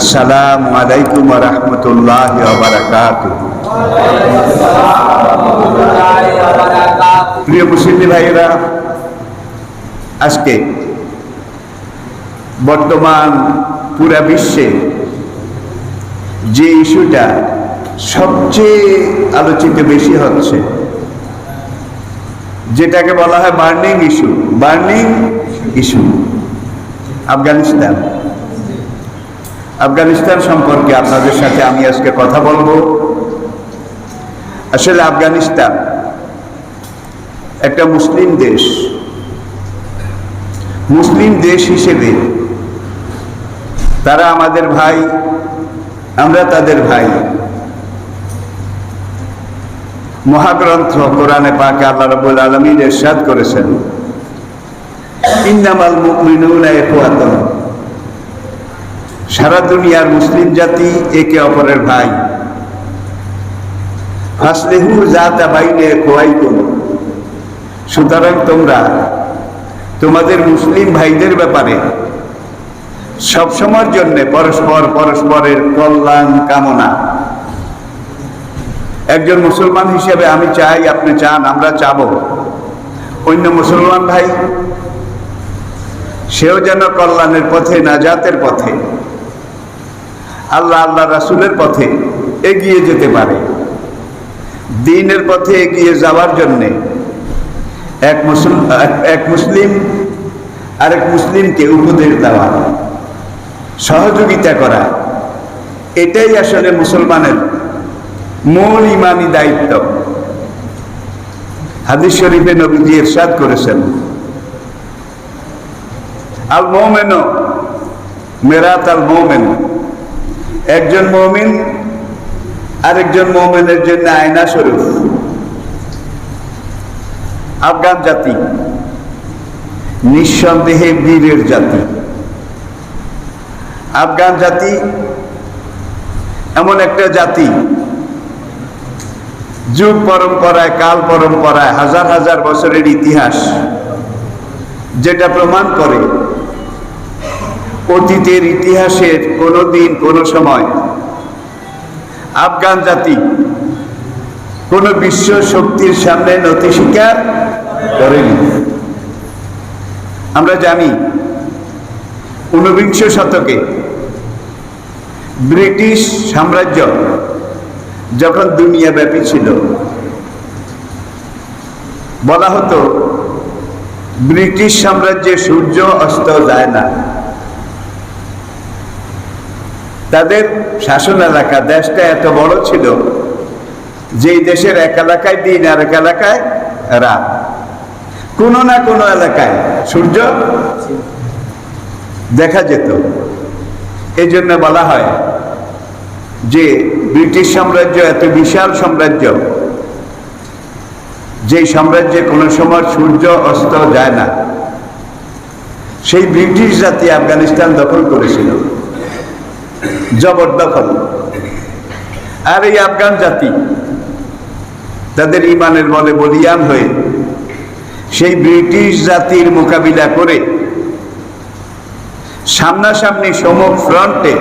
আসসালামু আলাইকুম ওয়া রাহমাতুল্লাহি ওয়া বারাকাতুহু। প্রিয় মুসলিম ভাইয়েরা, আজকে বর্তমান পুরা বিশ্বে যে ইস্যুটা সবচেয়ে আলোচিত বেশি হচ্ছে, যেটাকে বলা হয় বার্নিং ইস্যু, আফগানিস্তান সম্পর্কে আপনাদের সাথে আমি আজকে কথা বলবো। আসলে আফগানিস্তান একটা মুসলিম দেশ হিসেবে তারা আমাদের ভাই, আমরা তাদের ভাই। মহাগ্রন্থ কোরআনে পাকে আল্লাহ রাব্বুল আলামিন ইরশাদ করেছেন, ইন্নামাল মুমিনুনা ইখওয়াতুন, সারা দুনিয়ার মুসলিম জাতি একে অপরের ভাই। ফাসলিহু যাতা বাইনে আখওয়াইকুম, সুতরাং তোমরা তোমাদের মুসলিম ভাইদের ব্যাপারে সবসময়ের জন্য পরস্পরের কল্যাণ কামনা। একজন মুসলমান হিসেবে আমি চাই, আপনি চান, আমরা চাবো অন্য মুসলমান ভাই সেও যেন কল্যাণের পথে, নাজাতের পথে, আল্লাহ রাসূলের পথে এগিয়ে যেতে পারে। দ্বীনের পথে এগিয়ে যাওয়ার জন্যে এক মুসলিম আরেক মুসলিমকে উপদেশ দেওয়া, সহযোগিতা করা, এটাই আসলে মুসলমানের মূল ইমানি দায়িত্ব। হাদিস শরীফে নবীজি ইরশাদ করেছেন, আল মুমিনু মিরাতাল মুমিন, একজন মুমিন আরেকজন মুমিনের জন্য আয়না স্বরূপ। আফগান জাতি নিঃসন্দেহে বীরের জাতি। আফগান জাতি এমন একটা জাতি, যুগ পরম্পরায়, কাল পরম্পরায়, হাজার হাজার বছরের ইতিহাস যেটা প্রমাণ করে অতীতের ইতিহাসের কোনো দিন কোনো সময় আফগান জাতি কোনো বিশ্ব শক্তির সামনে নতি স্বীকার করেনি। আমরা জানি ঊনবিংশ শতকে ব্রিটিশ সাম্রাজ্য যখন দুনিয়াব্যাপী ছিল, বলা হতো ব্রিটিশ সাম্রাজ্যে সূর্য অস্ত যায় না। তাদের শাসন এলাকা, দেশটা এত বড় ছিল যে দেশের এক এলাকায় দিন আর এক এলাকায় রাত, কোনো না কোনো এলাকায় সূর্য দেখা যেত। এই জন্য বলা হয় যে ব্রিটিশ সাম্রাজ্য এত বিশাল সাম্রাজ্য, যেই সাম্রাজ্যে কোনো সময় সূর্য অস্ত যায় না। সেই ব্রিটিশ জাতি আফগানিস্তান দখল করেছিল, জবরদখল। আর এই আফগান জাতি তাদের ইমানের বলে বলিয়ান হয়ে সেই ব্রিটিশ জাতির মোকাবিলা করে সামনাসামনি সম্মুখ ফ্রন্টে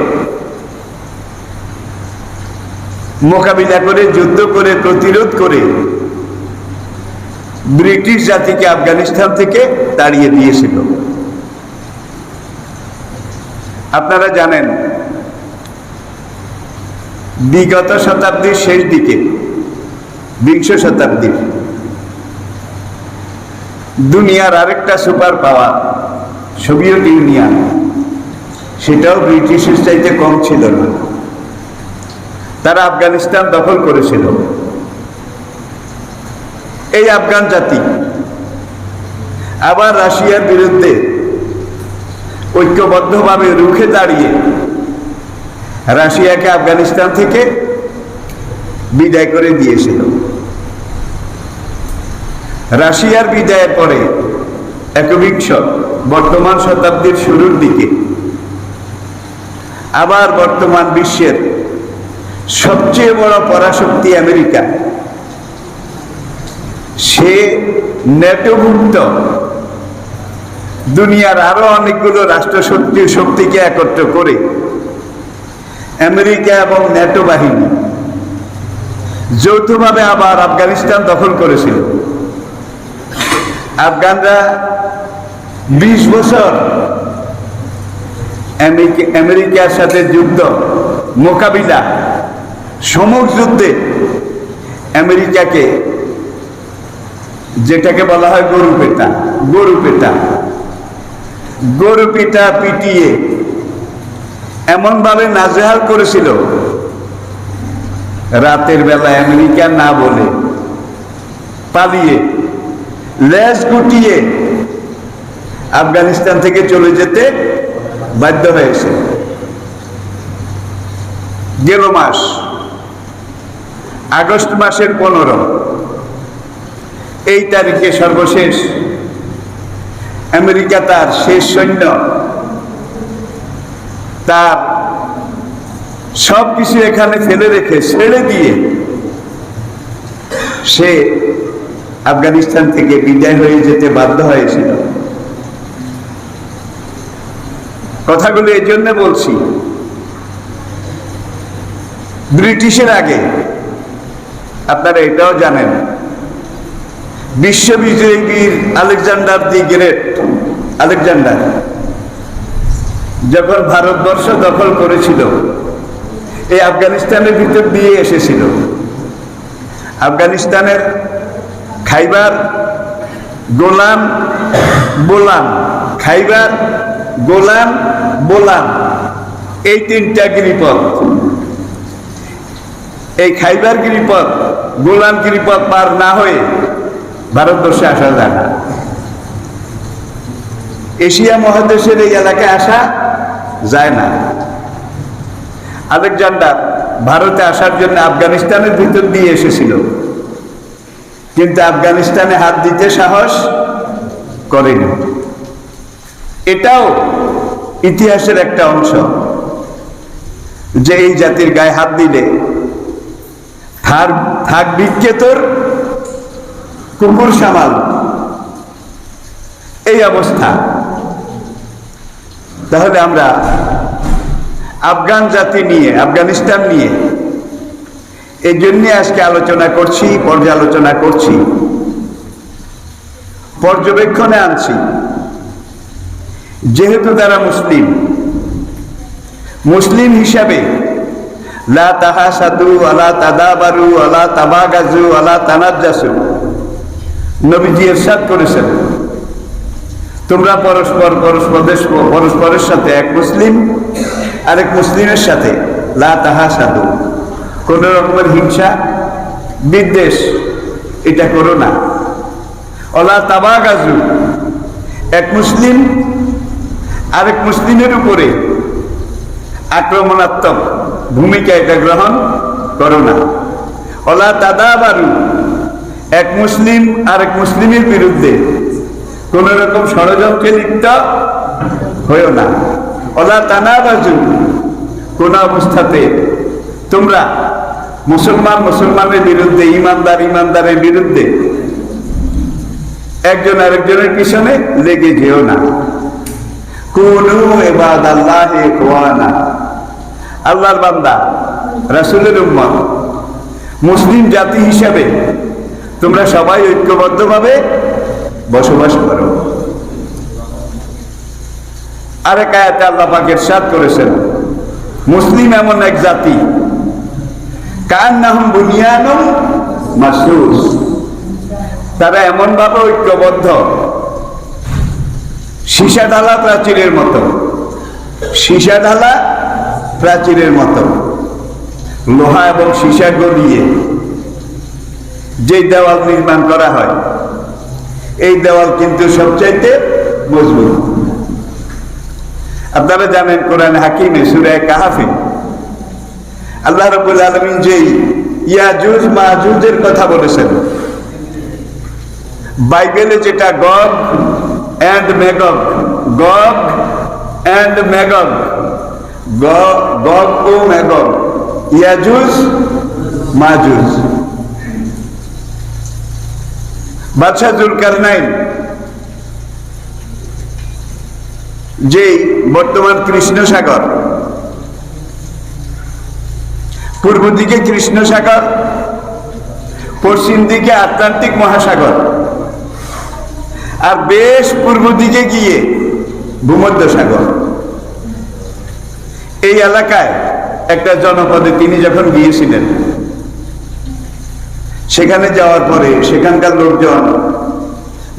মোকাবিলা করে, যুদ্ধ করে, প্রতিরোধ করে ব্রিটিশ জাতিকে আফগানিস্তান থেকে তাড়িয়ে দিয়েছিল। আপনারা জানেন, বিগত শতাব্দীর শেষ দিকে, বিংশ শতাব্দীর দুনিয়ার আরেকটা সুপার পাওয়ার সোভিয়েত ইউনিয়ন, সেটাও ব্রিটিশের চাইতে কম ছিল না। তারা আফগানিস্তান দখল করেছিল। এই আফগান জাতি আবার রাশিয়ার বিরুদ্ধে ঐক্যবদ্ধভাবে রুখে দাঁড়িয়ে রাশিয়াকে আফগানিস্তান থেকে বিদায় করে দিয়েছিল। রাশিয়ার বিদায়ের পরে একবিংশ বর্তমান শতাব্দীর শুরুর দিকে আবার বর্তমান বিশ্বের সবচেয়ে বড় পরাশক্তি আমেরিকা, সে ন্যাটোভুক্ত দুনিয়ার আরো অনেকগুলো রাষ্ট্র শক্তিকে একত্র করে আমেরিকা এবং ন্যাটো বাহিনী যৌথভাবে আবার আফগানিস্তান দখল করেছিল। আফগানরা 20 বছর আমেরিকার সাথে যুদ্ধ মোকাবিলা, সমুখ যুদ্ধে আমেরিকাকে, যেটাকে বলা হয় গরু পেটা পিটিয়ে এমন ভাবে নাজেহাল করেছিল, রাতের বেলা আমেরিকা না বলে পালিয়ে লেজ গুটিয়ে আফগানিস্তান থেকে চলে যেতে বাধ্য হয়েছে। গেল মাস আগস্ট মাসের 15 এই তারিখে সর্বশেষ আমেরিকা তার শেষ সৈন্য, তার সবকিছু এখানে ফেলে রেখে ছেড়ে দিয়ে সে আফগানিস্তান থেকে বিদায় হয়ে যেতে বাধ্য হয়েছিল। কথাগুলো এই জন্য বলছি, ব্রিটিশের আগে আপনারা এটাও জানেন, বিশ্ববিজয়ী বীর আলেকজান্ডার দি গ্রেট, আলেকজান্ডার যখন ভারতবর্ষ দখল করেছিল, এই আফগানিস্তানের ভিতর দিয়ে এসেছিল। আফগানিস্তানের খাইবার, গোলান, বোলান, খাইবার, গোলান, বোলান, এই 3টা গিরিপথ। এই খাইবার গিরিপথ, গোলান গিরিপথ পার না হয়ে ভারতবর্ষে আসা যায় না। এশিয়া মহাদেশের এই এলাকায় আসা যায় না। আলেকজান্ডার ভারতে আসার জন্য আফগানিস্তানের ভিতর দিয়ে এসেছিল, কিন্তু আফগানিস্তানে হাত দিতে সাহস করেনি। এটাও ইতিহাসের একটা অংশ যে এই জাতির গায়ে হাত দিলে থাক ভিক্ষে তোর কুকুর সামাল, এই অবস্থা। তাহলে আমরা আফগান জাতি নিয়ে, আফগানিস্তান নিয়ে এই জন্য আজকে আলোচনা করছি, পর্যালোচনা করছি, পর্যবেক্ষণে আনছি। যেহেতু তারা মুসলিম, মুসলিম হিসাবে লা তাহাসাদু আলা তাদাবারু আলা তাবাগাজু আলা তানাজ্জাসু, নবীজি ইরশাদ করেছেন, তোমরা পরস্পরের সাথে, এক মুসলিম আরেক মুসলিমের সাথে লা তাহাসাদু, কোন রকমের হিংসা বিদ্বেষ এটা করো না। আলা তাবাগাজু, এক মুসলিম আরেক মুসলিমের উপরে আক্রমণাত্মক ভূমিকা এটা গ্রহণ করো না। আলা তাদাবারু, এক মুসলিম আরেক মুসলিমের বিরুদ্ধে কোন রকম ষড়যন্ত্রে লিপ্ত হইও না। আলা তানাবাজু, কোন অবস্থাতে তোমরা মুসলমানের বিরুদ্ধে, ইমানদারের বিরুদ্ধে একজন আরেকজনের পিছনে লেগে যেও না। কুনু ইবাদাল্লাহি ইখওয়ানা, আল্লাহর বান্দা, রাসূলের উম্মত, মুসলিম জাতি হিসাবে তোমরা সবাই ঐক্যবদ্ধভাবে বসবাস করো। আরেক আয়াতে আল্লাহ পাক ইরশাদ করেছেন, মুসলিম এমন এক জাতি, কান্নাহুম বুনিয়ানুম মাসুস, তারা এমন ভাবে ঐক্যবদ্ধ, সীসা ঢালা প্রাচীরের মতো, সীসা ঢালা প্রাচীরের মতো। লোহা এবং সীসা গলিয়ে যে দেওয়াল নির্মাণ করা হয়, এই দেওয়াল কিন্তু সবচাইতে মজবুত। আপনারা জানেন কোরআন হাকিমে সূরা কাহাফে আল্লাহ রাব্বুল আলামিন যেই ইয়াজুজ মাজুজের কথা বলেছেন, বাইবেলে যেটা গগ এন্ড ম্যাগগ, গগ এন্ড ম্যাগগ, গগ ও ম্যাগগ, ইয়াজুজ মাজুজ। বাদশাহ জুলকারনাইন, যে বর্তমান কৃষ্ণ সাগর, পূর্ব দিকে কৃষ্ণ সাগর, পশ্চিম দিকে আটলান্টিক মহাসাগর, আর বেশ পূর্ব দিকে গিয়ে ভূমধ্য সাগর। এই এলাকায় একটা জনপদে তিনি যখন গিয়েছিলেন, সেখানে যাওয়ার পরে সেখানকার লোকজন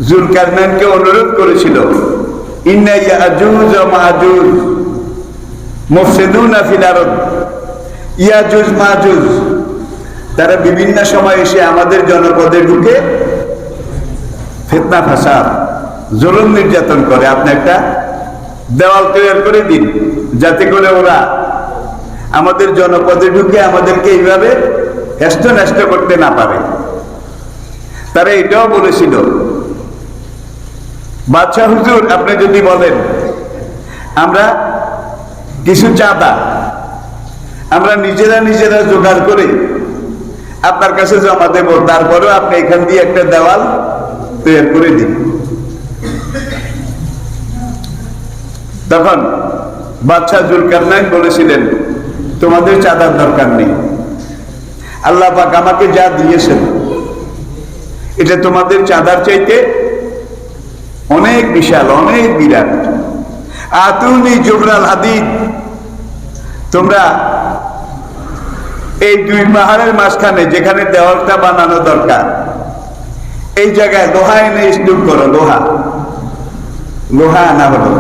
জুলকারনাইনকে অনুরোধ করেছিল, ইন্না ইয়াজুজ ওয়া মাজুজ মুফসিদুনা ফিল আরদ। ইয়াজুজ মাজুজ তারা বিভিন্ন সময় এসে আমাদের জনপদে ঢুকে ফিতনা ফাসাদ, জুলুম নির্যাতন করে। আপনি একটা দেওয়াল তৈরি করে দিন, যাতে করে ওরা আমাদের জনপদে ঢুকে আমাদেরকে এইভাবে হেষ্ট নেষ্ট করতে না পারে। তারা এটাও বলেছিল, বাদশাহ হুজুর, আপনি যদি বলেন আমরা কিছু চাঁদা আমরা নিজেরা জোগাড় করে আপনার কাছে জমা দেব, তারপরেও আপনি এখান দিয়ে একটা দেওয়াল তৈরি করে দিন। তখন বাদশাহ জুলকারনাইন বলেছিলেন, তোমাদের চাঁদার দরকার নেই, আল্লাহ পাক আমাকে যা দিয়েছেন এটা তোমাদের চাঁদার চাইতে অনেক বিশাল, অনেক বিরাট। আতুনি জুবরাল হাদিদ, তোমরা এই দুই পাহাড়ের মাঝখানে যেখানে দেওয়ালটা বানানো দরকার, এই জায়গায় লোহা এনে স্তূপ করো। লোহা আনা হলো।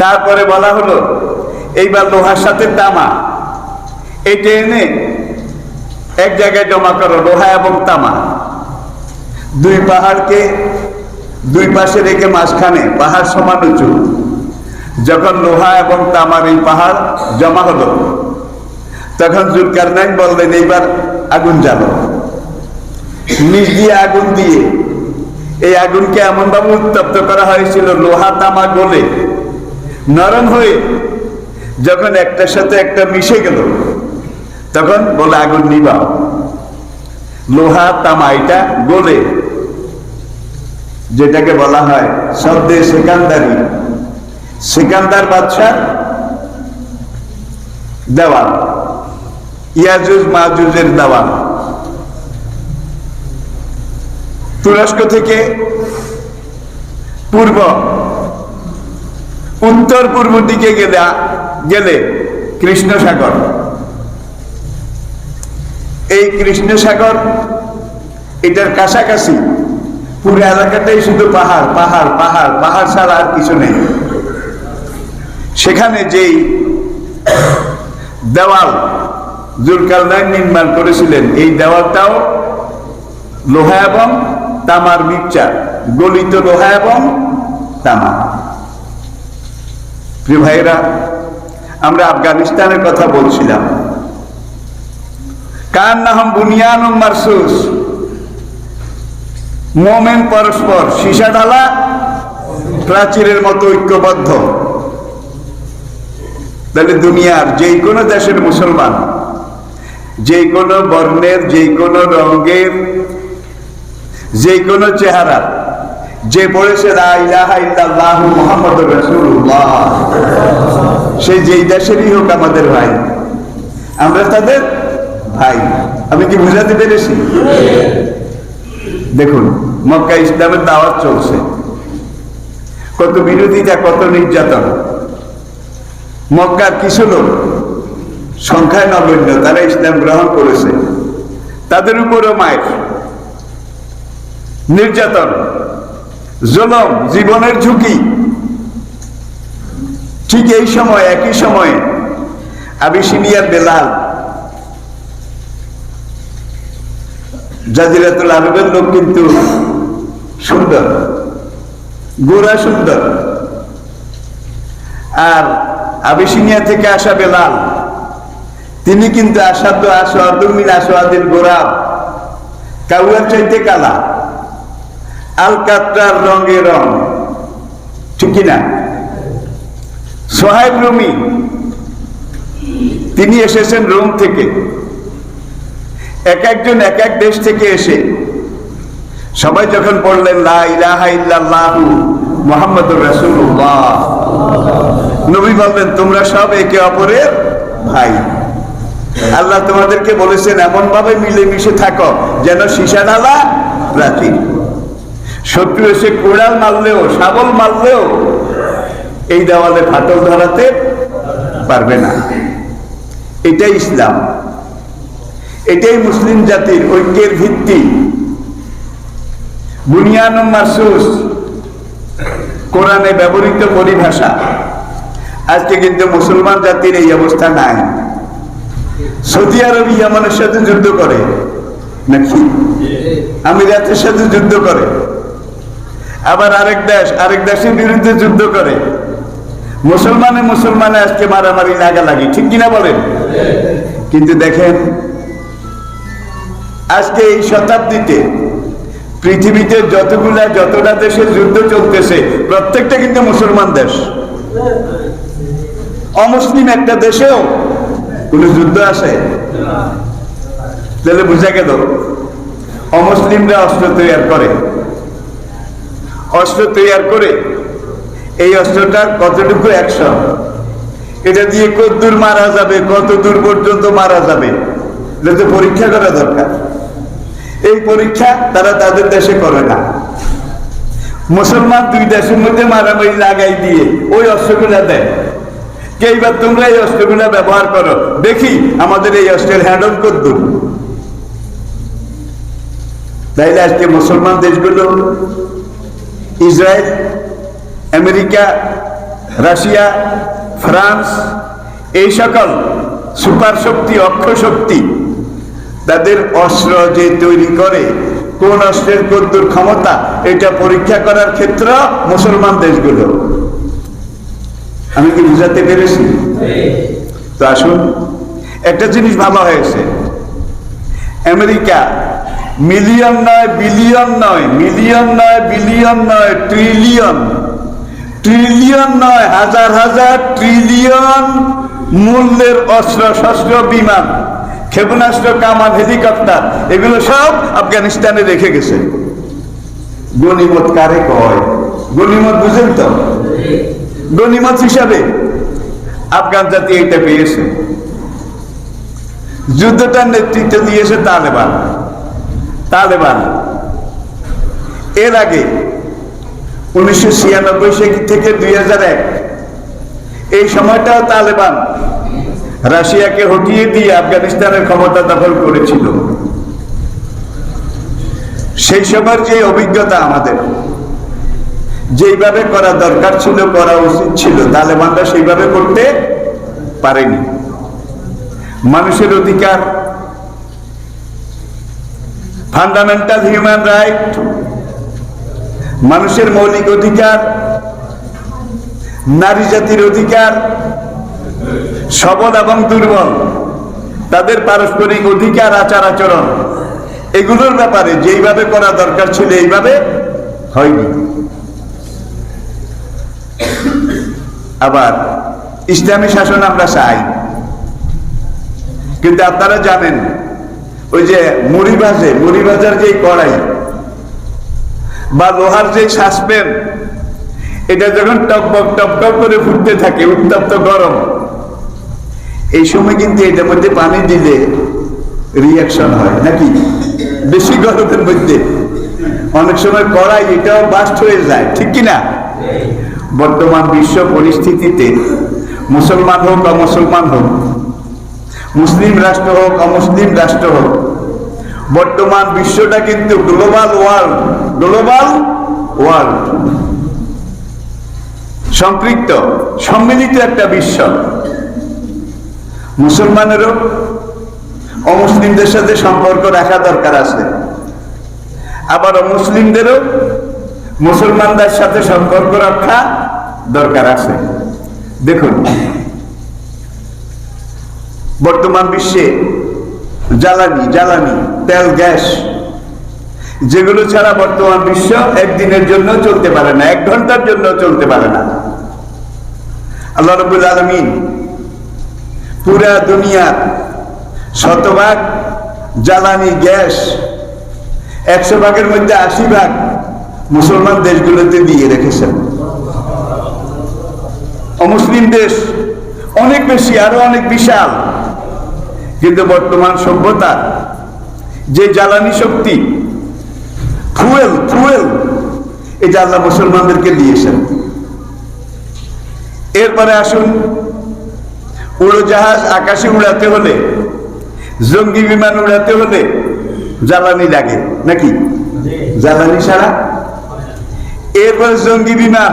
তারপরে বলা হলো, এইবার লোহার সাথে তামা এটা এনে এক জায়গায় জমা করো, লোহা এবং তামা। দুই পাহাড়কে দুই পাশে রেখে মাঝখানে পাহাড় সমান উঁচু। যখন লোহা এবং তামার এই পাহাড় জমা হলো, তখন জুলকারনাইন বললেন, এইবার আগুন জ্বালো। নিচ দিয়ে আগুন দিয়ে এই আগুনকে এমন ভাবে উত্তপ্ত করা হয়েছিল, লোহা তামা গলে নরম হয়ে যখন একটার সাথে একটা মিশে গেল, তখন বলে আগুন নিভাও। লোহা তামা এটা গলে, যেটাকে বলা হয় শব্দে সেকান্দারি, সিকান্দার বাদশার দেওয়াল, ইয়াজুজ মাজুজের দেওয়াল। তুরস্ক থেকে উত্তর পূর্ব দিকে গেলে কৃষ্ণ সাগর। এই কৃষ্ণ সাগর এটার কাছাকাছি পুরো এলাকাটাই শুধু পাহাড়, পাহাড়, পাহাড়, পাহাড় ছাড়া আর কিছু নেই। সেখানে যেই দেওয়াল জুলকারনাইন নির্মাণ করেছিলেন, এই দেওয়ালটাও লোহা এবং তামার মিক্সচার, গলিত লোহা এবং তামা। প্রিয় ভাইয়েরা, আমরা আফগানিস্তানের কথা বলছিলাম। কান্নাহুম বুনিয়ানুম মারসুস, মোমেন পরস্পর সীসা ঢালা প্রাচীরের মতো ঐক্যবদ্ধ। তাহলে দুনিয়ার যেই কোনো দেশের মুসলমান, যেই কোনো বর্ণের, যেই কোনো রঙের, যেই কোনো চেহারা, যে পড়েছে লা ইলাহা ইল্লাল্লাহু মুহাম্মাদুর রাসূলুল্লাহ, সে যেই দেশেরই হোক আমাদের ভাই, আমরা তাদের ভাই। আমি কি বুঝাতে পেরেছি? দেখুন, মক্কা ইসলামের দাওয়াত চলছে, কত বিরোধিতা, কত নির্যাতন। মক্কার কিছু লোক সংখ্যায় নগণ্য, তারা ইসলাম গ্রহণ করেছে, তাদের উপরও মায়ের নির্যাতন, জুলুম, জীবনের ঝুঁকি। ঠিক এই সময়, একই সময়ে আবিসিনিয়ার বেলাল, জাজিরাতুল আরবের লোক, কিন্তু সুন্দর, গোরা সুন্দর। আর আবিসিনিয়া থেকে আসা বেলাল, তিনি কিন্তু আসাদিল গোরাব, কাউয়ার চাইতে কালা, আল কাতরার রঙে রং, ঠিক কিনা? সোহাইব রুমি, তিনি এসেছেন রোম থেকে। এক একজন এক এক দেশ থেকে এসে সবাই যখন পড়লেন লা ইলাহা ইল্লাল্লাহু মুহাম্মাদুর রাসূলুল্লাহ, নবী বললেন তোমরা সব একে অপরের ভাই। আল্লাহ তোমাদেরকে বলেছেন এমন ভাবে মিলেমিশে থাকো যেন সীসা ডালা প্রাচীর। শত্রু এসে কোড়াল মারলেও শাবল মারলেও এই দেওয়ালে ফাটল ধরাতে পারবে না। এটাই ইসলাম, এটাই মুসলিম জাতির ঐক্যের ভিত্তি। বুনিয়ানুম মারসুস কোরআনে ব্যবহৃত পরিভাষা। আজকে কিন্তু মুসলমান জাতির এই অবস্থা নাই। সৌদি আরব ইয়ামানের সাথে যুদ্ধ করে নাকি, আমিরাতের সাথে যুদ্ধ করে, আবার আরেক দেশের বিরুদ্ধে যুদ্ধ করে। মুসলমানে আজকে মারামারি লাগালাগি, ঠিক কিনা বলেন? কিন্তু দেখেন আজকে এই শতাব্দীতে পৃথিবীতে যতটা দেশে যুদ্ধ চলতেছে প্রত্যেকটা কিন্তু মুসলমান দেশ। অমুসলিম একটা দেশেও কোন যুদ্ধ আছে? তাহলে বুঝা গেল অমুসলিমরা অস্ত্র তৈরি করে এই অস্ত্রটার কতটুকু অ্যাকশন, এটা দিয়ে কত দূর মারা যাবে, কত দূর পর্যন্ত মারা যাবে, এটা তো পরীক্ষা করা দরকার। এই পরীক্ষা তারা তাদের দেশে করে না। মুসলমান দুই দেশের মধ্যে মারামারি লাগাই দিয়ে ওই অস্ত্রগুলা দেয়, কে এইবার তোমরা এই অস্ত্রগুলা ব্যবহার করো, দেখি আমাদের এই অস্ত্রের হ্যান্ডল কত দূর। তাইলে আজকে মুসলমান দেশগুলো ইসরায়েল, আমেরিকা, রাশিয়া, ফ্রান্স, এই সকল সুপার শক্তি, অক্ষ শক্তি, তাদের অস্ত্র যে তৈরি করে কোন অস্ত্রের কদ্দুর ক্ষমতা, এটা পরীক্ষা করার ক্ষেত্র মুসলমান দেশগুলো। আমি কি বুঝাতে পেরেছি? তো আসুন, একটা জিনিস ভালো হয়েছে, আমেরিকা মিলিয়ন নয়, বিলিয়ন নয়, মিলিয়ন নয়, বিলিয়ন নয়, ট্রিলিয়ন নয়, হাজার হাজার ট্রিলিয়ন মূল্যের অস্ত্র শস্ত্র, বিমান, ক্ষেপণাস্ত্র, কামান, হেলিকপ্টার, এগুলো সব আফগানিস্তানে রেখে গেছে। গনিমত কারে কয়? গনিমত বুঝেন তো? গনিমত হিসাবে আফগান জাতি এটা পেয়েছে। যুদ্ধটার নেতৃত্ব দিয়েছে তালেবান। এর আগে 1996 থেকে 2001 এই সময়টাও তালেবান রাশিয়াকে হটিয়ে দিয়ে আফগানিস্তানের ক্ষমতা দখল করেছিল। সেই সময়ের যে অভিজ্ঞতা আমাদের, যেইভাবে করা দরকার ছিল, করা উচিত ছিল, তালেবানরা সেইভাবে করতে পারেনি। মানুষের অধিকার, ফান্ডামেন্টাল হিউম্যান রাইট, মানুষের মৌলিক অধিকার, নারী জাতির অধিকার, সবল এবং দুর্বল তাদের পারস্পরিক অধিকার, আচার আচরণ, এগুলোর ব্যাপারে যেইভাবে করা দরকার ছিল এইভাবে হয়নি। আবার ইসলামী শাসন আমরা চাই, কিন্তু আপনারা জানেন ওই যে মুড়ি ভাজার যে কড়াই বা লোহার যে সাসপেন, এটা যখন টকবক টকবক করে ফুটতে থাকে, উত্তপ্ত গরম, এই সময় কিন্তু এটার মধ্যে পানি দিলে রিয়াকশন হয় নাকি? বেশি গরমের মধ্যে অনেক সময় কড়াই এটাও বাস্ট হয়ে যায়, ঠিক কিনা? বর্তমান বিশ্ব পরিস্থিতিতে মুসলমান হোক অমুসলমান হোক, মুসলিম রাষ্ট্র হোক অমুসলিম রাষ্ট্র হোক, বর্তমান বিশ্বটা কিন্তু গ্লোবাল ওয়ার্ল্ড সম্পৃক্ত, সম্মিলিত একটা বিশ্ব। মুসলমানেরও অমুসলিমদের সাথে সম্পর্ক রাখা দরকার আছে, আবার অমুসলিমদেরও মুসলমানদের সাথে সম্পর্ক রাখা দরকার আছে। দেখুন, বর্তমান বিশ্বে জ্বালানি, তেল, গ্যাস, যেগুলো ছাড়া বর্তমান বিশ্ব একদিনের জন্য চলতে পারে না, 1 ঘন্টার জন্য চলতে পারে না। আল্লাহ রাব্বুল আলামিন পুরা দুনিয়ার 100% জ্বালানি, গ্যাস, 100 ভাগের মধ্যে 80 ভাগ মুসলমান দেশগুলোতে দিয়ে রেখেছেন। অমুসলিম দেশ অনেক বেশি, আরো অনেক বিশাল, কিন্তু বর্তমান সভ্যতার যে জ্বালানি শক্তি, ফুয়েল, এটা আল্লাহ মুসলমানদেরকে দিয়েছেন। এরপরে আসুন, উড়োজাহাজ আকাশে উড়াতে হলে, জঙ্গি বিমান উড়াতে হলে জ্বালানি লাগে নাকি? জ্বালানি ছাড়া। এরপরে জঙ্গি বিমান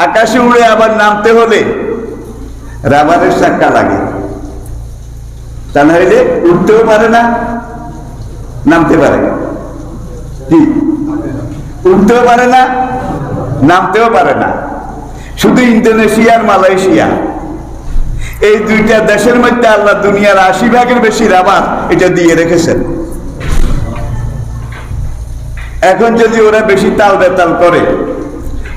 আকাশে উড়ে আবার নামতে হলে রাবারের চাক্কা লাগে, তা না হইলে উঠতেও পারে না, নামতে পারে কি? উঠতেও পারে না, নামতেও পারে না। শুধু ইন্দোনেশিয়া আর মালয়েশিয়া, এই দুইটা দেশের মধ্যে আল্লাহ দুনিয়ার 80% বেশি রাবার এটা দিয়ে রেখেছেন। এখন যদি ওরা বেশি তাল বেতাল করে,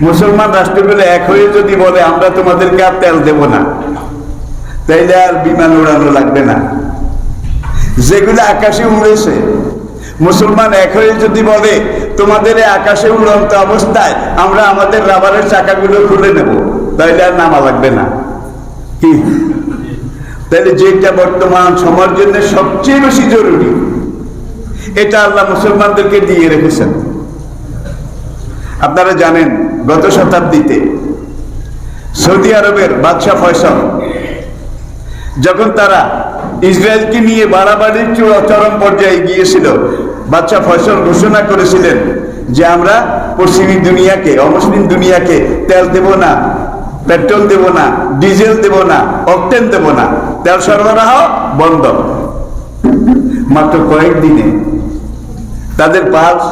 মুসলমান রাষ্ট্রগুলো এক হয়ে যদি বলে আমরা তোমাদেরকে আর তেল দেব না, তাইলে আর বিমান উড়ানো লাগবে না। যেগুলো আকাশে উড়েছে, মুসলমান এক হয়ে যদি বলে তোমাদের আকাশে উড়ন্ত অবস্থায় আমরা আমাদের রাবারের চাকাগুলো খুলে নেব, তাইলে আর নামা লাগবে না কি? তাহলে যেটা বর্তমান সময়ের জন্য সবচেয়ে বেশি জরুরি, এটা আল্লাহ মুসলমানদেরকে দিয়ে রেখেছেন। আপনারা জানেন, গত শতাব্দীতে সৌদি আরবের বাদশাহ ফয়সাল যখন তারা ইসরায়েলকে নিয়ে বাড়াবাড়ির চরম পর্যায়ে গিয়েছিল, বাদশাহ ফয়সাল ঘোষণা করেছিলেন যে আমরা পশ্চিমী দুনিয়াকে, অমুসলিম দুনিয়াকে তেল দেব না, পেট্রোল দেব না, ডিজেল দেব না, অকটেন দেব না, তেল সরবরাহ বন্ধ। মাত্র কয়েকদিনে তাদের পালস,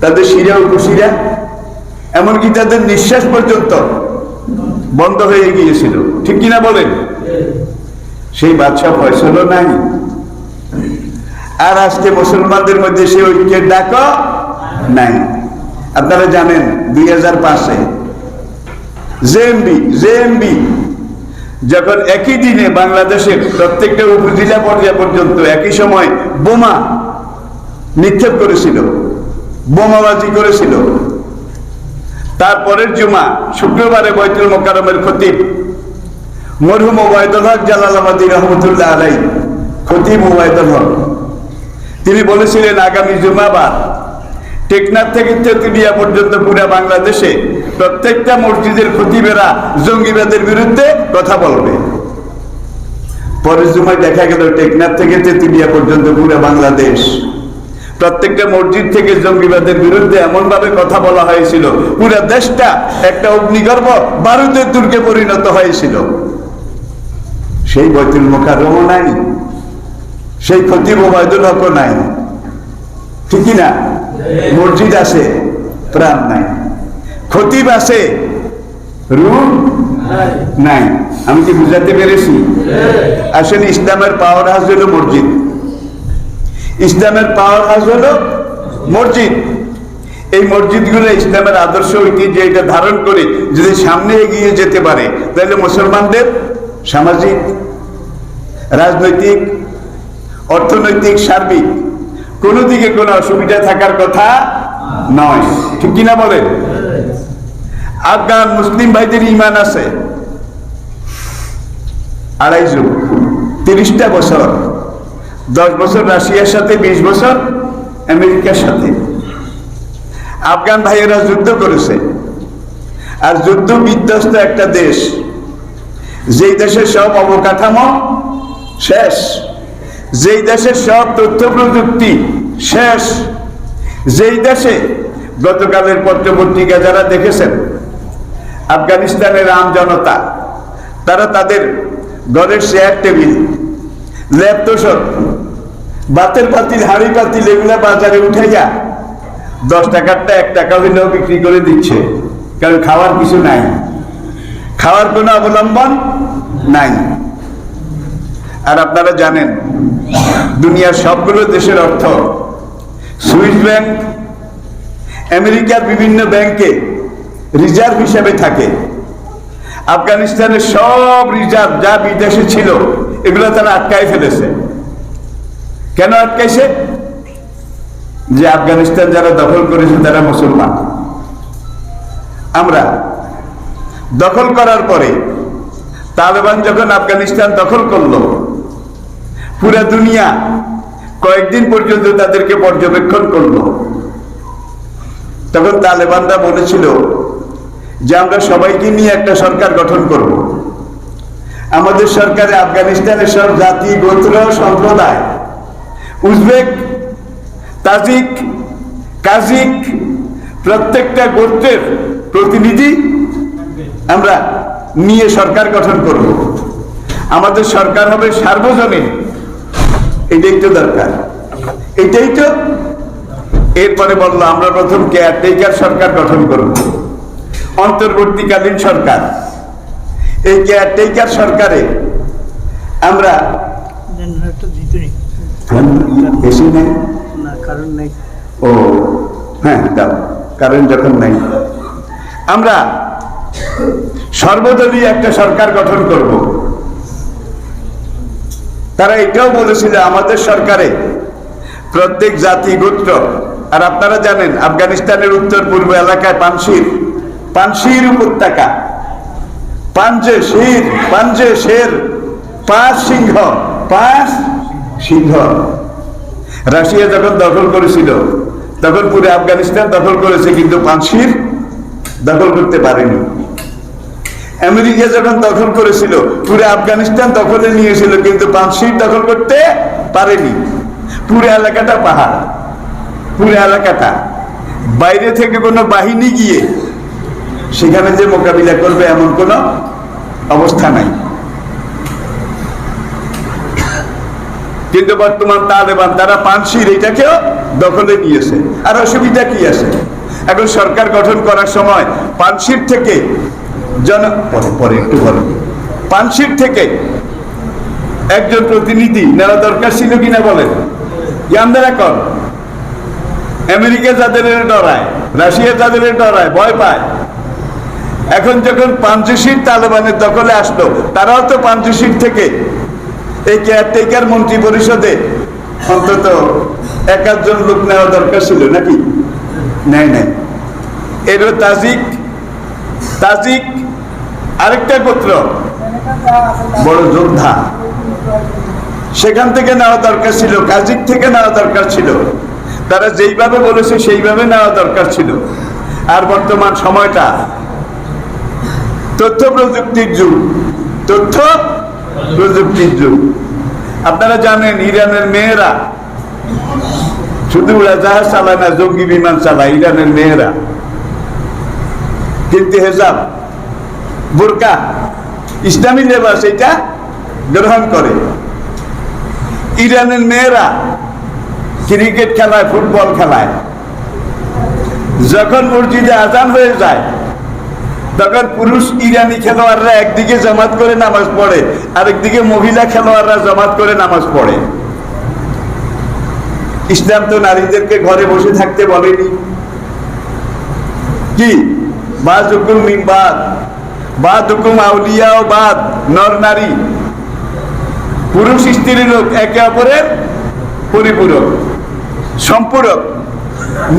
তাদের শিরা উপশিরা, এমনকি তাদের নিঃশ্বাস পর্যন্ত বন্ধ হয়ে গিয়েছিল। ঠিক কিনা বলেন? সেই বাদশাহ ফয়সালও নাই। আর আজকে মুসলমানদের মধ্যে সেই ঐক্যের ডাকও নাই। আপনারা জানেন 2005-এ জেএমবি যখন একই দিনে বাংলাদেশের প্রত্যেকটা উপজেলা পর্যায় পর্যন্ত একই সময় বোমা নিক্ষেপ করেছিল, বোমাবাজি করেছিল, তারপরের জুমা শুক্রবারে বাইতুল মোকাররমের খতিব মরহুম ওবায়দুল হক জালালাবাদী রহমতুল্লাহ আলাইহি, খতিব ওবায়দুল হক, তিনি বলেছিলেন আগামী জুমাবার টেকনাফ থেকে তেতুলিয়া পর্যন্ত পুরো বাংলাদেশে প্রত্যেকটা মসজিদের খতিবেরা জঙ্গিবাদের বিরুদ্ধে কথা বলবে। পরের জুমায় দেখা গেল টেকনাফ থেকে তেতুলিয়া পর্যন্ত পুরো বাংলাদেশ প্রত্যেকটা মসজিদ থেকে জঙ্গিবাদের বিরুদ্ধে এমন ভাবে কথা বলা হয়েছিল, পুরো দেশটা একটা অগ্নিগর্ভ বারুদের দুর্গে পরিণত হয়েছিল। সেই বাইতুল মোকাররমও নাই, সেই খতিব ওবায়দুল হকও নাই, ঠিকই না? মসজিদ আছে, প্রাণ নাই। খতিব আছে, রূহ নাই। আমি কি বুঝাতে পেরেছি? আসলে ইসলামের পাওয়ার হাউস হলো মসজিদ। ইসলামের পাওয়ার হাউস হলো মসজিদ। এই মসজিদগুলো ইসলামের আদর্শ ঐতিহ্য এটা ধারণ করে যদি সামনে এগিয়ে যেতে পারে, তাহলে মুসলমানদের সামাজিক, রাজনৈতিক, অর্থনৈতিক, সার্বিক কোনো দিকে কোনো অসুবিধা থাকার কথা নয়। ঠিক কিনা বলেন? আফগান মুসলিম ভাইদের ঈমান আছে 30টা বছর, 10 বছর রাশিয়ার সাথে, 20 বছর আমেরিকার সাথে। আফগান ভাইয়েরা যুদ্ধ করেছে, আর যুদ্ধ বিধ্বস্ত একটা দেশ, যেই দেশের সব অবকাঠামো শেষ, যেই দেশের সব তথ্য প্রযুক্তি শেষ, যেই দেশে গতকালের পত্রপত্রিকা যারা দেখেছেন, আফগানিস্তানের আম জনতা তারা তাদের ঘরের চেয়ার টেবিল, ল্যাপটপ, বাতের পাতিল, হাঁড়ি পাতিল এগুলা বাজারে উঠাইয়া 10 টাকারটা 1 টাকা হইলেও বিক্রি করে দিচ্ছে, কারণ খাওয়ার কিছু নাই, খাওয়ার কোনো অবলম্বন নাই। আর আপনারা জানেন দুনিয়ার সবগুলো দেশের অর্থ সুইস ব্যাংক, আমেরিকার বিভিন্ন ব্যাংকে রিজার্ভ হিসেবে থাকে। আফগানিস্তানের সব রিজার্ভ যা বিদেশে ছিল এগুলো তারা আটকায় ফেলেছে। কেন আটকাইছে? যে আফগানিস্তান যারা দখল করেছে তারা মুসলমান। আমরা দখল করার পরে তালেবান যখন আফগানিস্তান দখল করলো, পুরা দুনিয়া কয়েকদিন পর্যন্ত তাদেরকে পর্যবেক্ষণ করলো। তখন তালেবানরা বলেছিল যে আমরা সবাইকে নিয়ে একটা সরকার গঠন করব। আমাদের সরকারে আফগানিস্তানের সব জাতি, গোত্র, সম্প্রদায়, উজবেক, তাজিক, কাজিক, প্রত্যেকটা গোত্রের প্রতিনিধি আমরা নিয়ে সরকার গঠন করব। আমাদের সরকার হবে সার্বজনীন। এটাই তো দরকার, এটাই তো। এরপরে বললো আমরা প্রথম কেয়ারটেকার সরকার গঠন করব, অন্তর্বর্তীকালীন সরকার। এই কেয়ারটেকার সরকারে আমরা বেশি নেই, ও হ্যাঁ দাও, কারণ যখন নাই আমরা সর্বদলীয় একটা সরকার গঠন করব। তারা এটাও বলেছিল আমাদের সরকারে প্রত্যেক জাতি, গোত্র, আর আপনারা জানেন আফগানিস্তানের উত্তর পূর্ব এলাকায় পানশির উপত্যকা, পাঞ্জে শের, পাঁচ সিংহ। রাশিয়া যখন দখল করেছিল তখন পুরো আফগানিস্তান দখল করেছে, কিন্তু পানশির দখল করতে পারেনি। আমেরিকা যখন দখল করেছিল পুরো আফগানিস্তান দখলে নিয়েছিল, কিন্তু পানশির দখল করতে পারেনি। পুরো এলাকাটা পাহাড়, পুরো এলাকাটা, বাইরে থেকে কোনো বাহিনী গিয়ে সেখানে যে মোকাবিলা করবে এমন কোনো অবস্থা নাই। কিন্তু বর্তমান তালেবান তারা পানশির এটাকেও দখলে নিয়েছে। আর অসুবিধা কি আছে? এখন সরকার গঠন করার সময় পানশির থেকে পানশির থেকে একজন প্রতিনিধি নেওয়া দরকার ছিল কিনা বলেন? ইয়ান্দারা কর। আমেরিকা যাদের ডরায়, রাশিয়া যাদের ডরায়, ভয় পায়, এখন যখন পাঞ্জশির তালেবানের দখলে আসলো, তারাও তো পাঞ্জশির থেকে এই কেয়ারটেকার মন্ত্রী পরিষদে অন্তত একাধজন লোক নেওয়া দরকার ছিল নাকি? নাই। এর তাজিক আরেকটা গোত্র, বড় যোদ্ধা, সেখান থেকে নেওয়া দরকার ছিল, কাজিক থেকে নেওয়া দরকার ছিল। তারা যেইভাবে বলেছে সেইভাবে নেওয়া দরকার ছিল। আর বর্তমান সময়টা তথ্য প্রযুক্তির যুগ। আপনারা জানেন ইরানের মেয়েরা শুধু উড়াজাহাজ চালায় না, জঙ্গি বিমান চালায় ইরানের মেয়েরা। কিন্তু হেজাব, বোরকা, ইসলামী লেবাস এটা গ্রহণ করে। ইরানের মেয়েরা ক্রিকেট খেলায়, ফুটবল খেলায়, যখন মসজিদে আজান হয়ে যায় তখন পুরুষ ইরানি খেলোয়াড়রা একদিকে জামাত করে নামাজ পড়ে, আরেকদিকে মহিলা খেলোয়াড়রা জামাত করে নামাজ পড়ে। ইসলাম তো নারীদেরকে ঘরে বসে থাকতে বলেনি। কি বাযুকুম মিন বাদ, বাযুকুম আউলিয়া ও বাদ, নর নারী, পুরুষ স্ত্রী লোক একে অপরের পরিপূরক, সম্পূরক।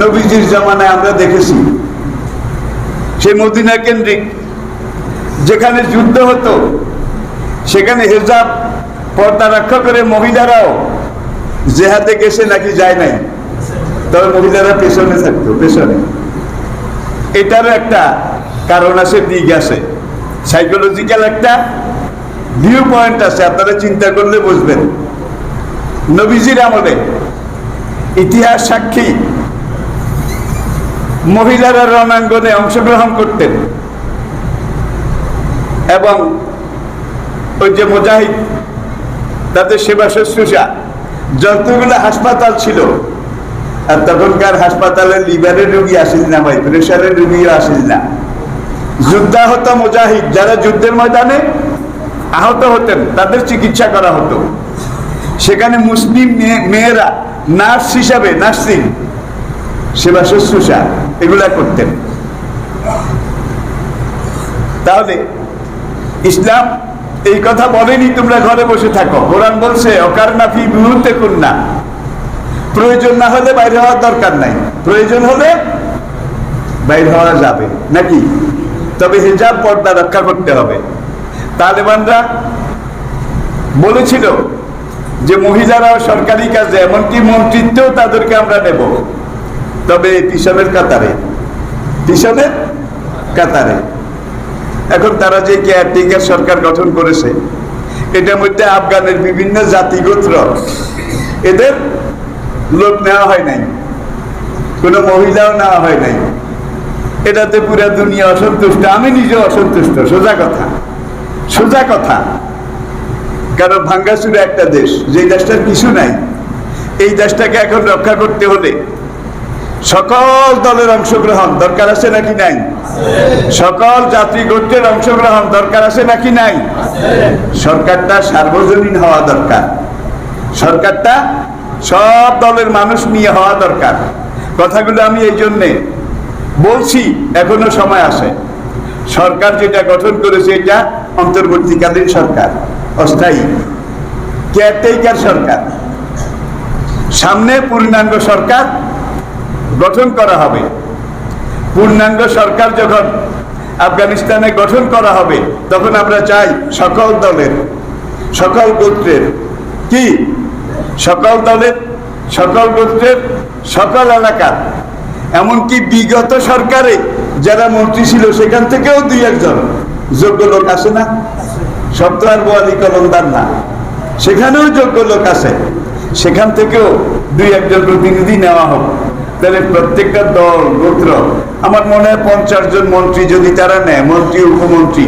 নবীজির জামানায় আমরা দেখেছি সেই মদিনা কেন্দ্রিক যেখানে যুদ্ধ হতো, সেখানে হেজাব পর্দা রক্ষা করে মহিলারাও জেহাদে গেছে নাকি যায় নাই, তবে মহিলারা পেছনে থাকতো, পেছনে। এটারও একটা কারণ আছে, দিক আছে, সাইকোলজিক্যাল একটা ভিউ পয়েন্ট আছে। আপনারা চিন্তা করলে বুঝবেন। নবীজির আমলে ইতিহাস সাক্ষী মহিলারা রণাঙ্গনে অংশগ্রহণ করতেন, এবং ওই যে মুজাহিদ, তাদের সেবা শুশ্রূষা, যতগুলো হাসপাতাল ছিল, আর তখনকার হাসপাতালে লিভারের রোগী আসিল না ভাই, প্রেশারের রোগীও আসিল না। যুদ্ধাহত মুজাহিদ যারা যুদ্ধের ময়দানে আহত হতেন তাদের চিকিৎসা করা হতো। সেখানে মুসলিম মেয়েরা নার্স হিসাবে, নার্সিং সেবা শুশ্রূষা এগুলা করতেন। তাহলে ইসলাম এই কথা বলেনি তোমরা ঘরে বসে থাকো। কোরআন বলছে অকারনা ফি বুয়ুতিকুন্না, প্রয়োজন না হলে বাইরে হওয়ার দরকার নাই, প্রয়োজন হলে বাইরে হওয়া যাবে নাকি, তবে হিজাব পর্দা রক্ষা করতে হবে। তালেবানরা বলেছিল যে মহিলারাও সরকারি কাজে, এমনকি মন্ত্রিত্বেও তাদেরকে আমরা নেব, তবে পিছনের কাতারে। এখন তারা যে কেয়ারটেকার সরকার গঠন করেছে, এটার মধ্যে আফগানের বিভিন্ন জাতিগোত্র, এদের লোক নেওয়া হয় নাই, কোনো মহিলাও নেওয়া হয় নাই। এটাতে পুরা দুনিয়া অসন্তুষ্ট, আমি নিজেও অসন্তুষ্ট। সোজা কথা। কারণ ভাঙ্গাচুরা একটা দেশ, যে দেশটার কিছু নাই, এই দেশটাকে এখন রক্ষা করতে হলে সকল দলের অংশগ্রহণ দরকার আছে নাকি নাই? সকল জাতি গোত্রের অংশগ্রহণ দরকার আছে নাকি নাই? সরকারটা সার্বজনীন হওয়া দরকার, সরকারটা সব দলের মানুষ নিয়ে হওয়া দরকার। কথাগুলো আমি এই জন্যে বলছি, এখনো সময় আছে। সরকার যেটা গঠন করেছে এটা অন্তর্বর্তীকালীন সরকার, অস্থায়ী কেয়ারটেকার সরকার। সামনে পূর্ণাঙ্গ সরকার গঠন করা হবে। পূর্ণাঙ্গ সরকার যখন আফগানিস্তানে গঠন করা হবে, তখন আমরা চাই সকল দলের, সকল গোত্রের, কি সকল দলের, সকল গোত্রের, সকল এলাকার, এমনকি বিগত সরকারে যারা মন্ত্রী ছিল সেখান থেকেও দুই একজন যোগ্য লোক আছে না? সব তো আর বোয়ালি কলমদার না, সেখানেও যোগ্য লোক আছে, সেখান থেকেও দুই একজন প্রতিনিধি নেওয়া হোক। তাহলে প্রত্যেকটা দল গোত্র, আমার মনে হয় 50 জন মন্ত্রী যদি তারা নেয়, মন্ত্রী উপমন্ত্রী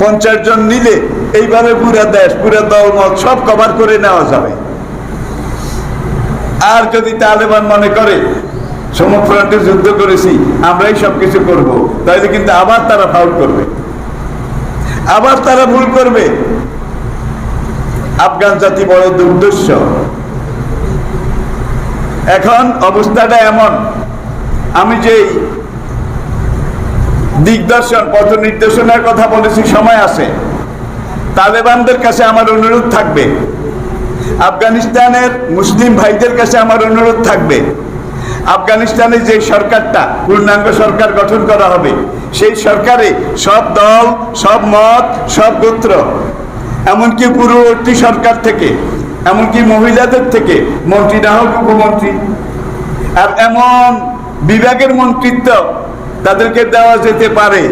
50 জন নিলে এইভাবে পুরা দেশ, পুরা দল মত সব কভার করে নেওয়া যাবে। আর যদি তালেবান মনে করে সমফ্রন্টে যুদ্ধ করেছি, আমরাই সবকিছু করব, তাহলে কিন্তু আবার তারা ফাউল করবে, আবার তারা ভুল করবে। আফগান জাতি বড় দুর্দর্শ। এখন অবস্থাটা এমন, আমি যে দিগদর্শন পথ নির্দেশনার কথা বলেছি, সময় আছে। তালেবানদের কাছে আমার অনুরোধ থাকবে, আফগানিস্তানের মুসলিম ভাইদের কাছে আমার অনুরোধ থাকবে, আফগানিস্তানে যে সরকারটা পূর্ণাঙ্গ সরকার গঠন করা হবে, সেই সরকারে সব দল, সব মত, সব গোত্র, এমনকি পূর্ববর্তী সরকার থেকে, এমনকি মহিলাদের থেকে মন্ত্রী না হোক উপমন্ত্রী, আর এমন বিভাগের মন্ত্রিত্ব তাদেরকে দেওয়া যেতে পারে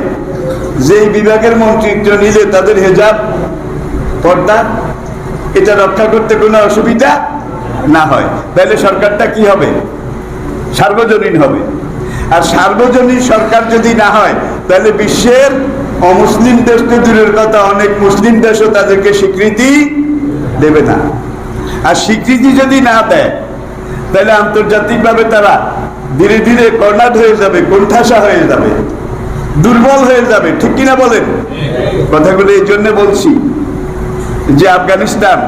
যেই বিভাগের মন্ত্রিত্ব নিলে তাদের হেজাব, পর্দা, এটা রক্ষা করতে কোনো অসুবিধা না হয়। তাহলে সরকারটা কি হবে? সার্বজনীন হবে। আর সার্বজনীন সরকার যদি না হয়, তাহলে বিশ্বের অমুসলিম দেশ তো দূরের কথা, অনেক মুসলিম দেশও তাদেরকে স্বীকৃতি দেবে না। আর স্বীকৃতি যদি না দেয়, তাহলে আন্তর্জাতিকভাবে তারা ধীরে ধীরে কর্নার হয়ে যাবে, কোণঠাসা হয়ে যাবে, দুর্বল হয়ে যাবে। ঠিক কিনা বলেন? কথাগুলো এই জন্য বলছি যে আফগানিস্তান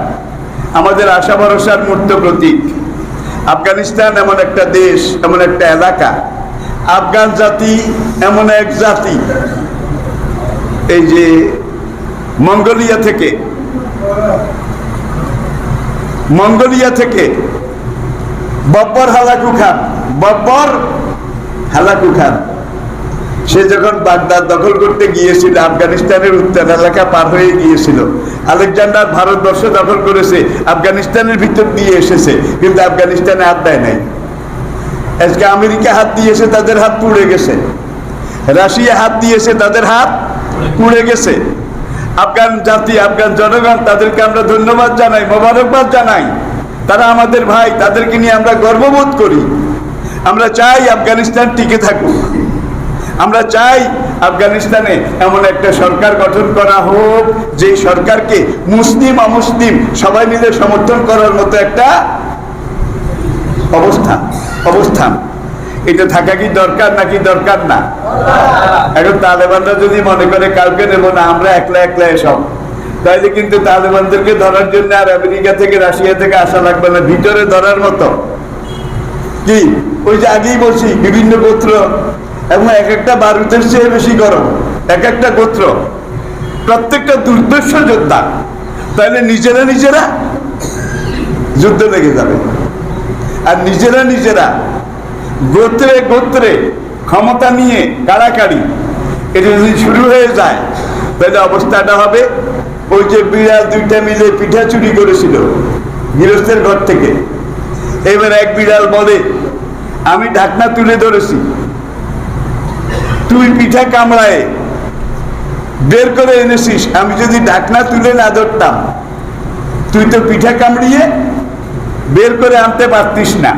আমাদের আশা ভরসার মূর্ত প্রতীক। আফগানিস্তান এমন একটা দেশ, এমন একটা এলাকা, আফগান জাতি এমন এক জাতি, এই যে মঙ্গোলিয়া থেকে বব্বর হালাকু খান, সে যখন বাগদাদ দখল করতে গিয়েছিল, আফগানিস্তানের উত্তর এলাকা পার হয়ে গিয়েছিল। আলেকজান্ডার ভারতবর্ষ দখল করেছে, আফগানিস্তানের ভিতর দিয়ে এসেছে, কিন্তু আফগানিস্তানে হাত দেয় নাই। আজকে আমেরিকা হাত দিয়েছে, তাদের হাত পুড়ে গেছে। রাশিয়া হাত দিয়েছে, তাদের হাত পুড়ে গেছে। আফগান জাতি, আফগান জনগণ, তাদেরকে আমরা ধন্যবাদ জানাই, মোবারকবাদ জানাই। তারা আমাদের ভাই, তাদেরকে নিয়ে আমরা গর্ববোধ করি। আমরা চাই আফগানিস্তান টিকে থাকুক। আমরা চাই আফগানিস্তানে এমন একটা সরকার গঠন করা হোক, যে সরকারকে মুসলিম অমুসলিম সবাই মিলে সমর্থন করার মতো একটা অবস্থান। এটা থাকা কি দরকার নাকি দরকার না? এখন তালেবানরা যদি মনে করে কাউকে নেব না, আমরা একলা এসব, তাইলে কিন্তু তালেবানদেরকে ধরার জন্য আর আমেরিকা থেকে রাশিয়া থেকে আসা লাগবে না, ভিতরে ধরার মতো। কি ওই যে আগেই বলছি, বিভিন্ন গোত্র এবং এক একটা বারুদের চেয়ে বেশি গরম, এক একটা গোত্র, প্রত্যেকটা দুর্দর্শ যোদ্ধা। তাহলে নিজেরা যুদ্ধ লেগে যাবে। আর নিজেরা গোত্রে ক্ষমতা নিয়ে কাড়াকাড়ি, এটা যদি শুরু হয়ে যায়, তাহলে অবস্থাটা হবে ওই যে বিড়াল দুইটা মিলে পিঠা চুরি করেছিল গৃহস্থের ঘর থেকে। এবার এক বিড়াল বলে, আমি ঢাকনা তুলে ধরেছি, তুই পিঠা কামড়ায় বের করে এনেছিস, আমি যদি ঢাকনা তুলে না ধরতাম তুই তো পিঠা কামড়িয়ে বের করে আনতে পারতিস না।